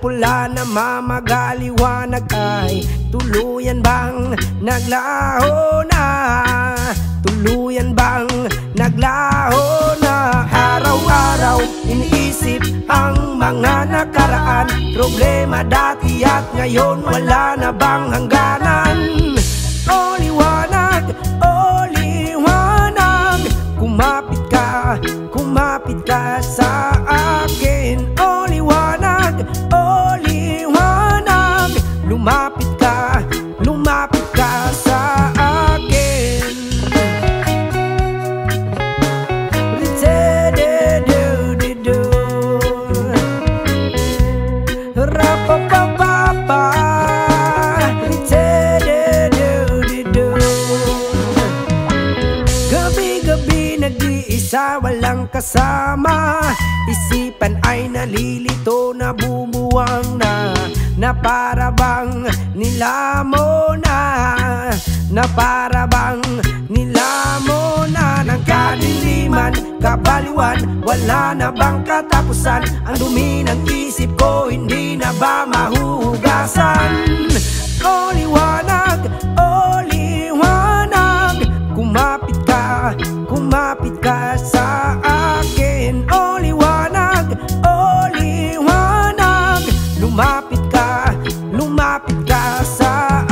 pula na mamagaliwanag ay tuluyan bang naglaho na? Tuluyan bang naglaho na? Araw-araw iniisip ang mga nakaraan, problema dati at ngayon wala na bang hangganan? O liwanag, o liwanag, kumapit ka sa akin. O liwanag, lumapit ka sa akin. Rapapapapa, gabi-gabi nag-iisa walang kasama, isipan ay nalilito, nabubuwang na para bang nilamo na para bang nilamo na ng kadiliman, kabaliwan, wala na bang katapusan? Ang dumi ng isip ko hindi na ba mahuhugasan? O liwanag, kumapit ka sa akin. O liwanag, lumapit ka sa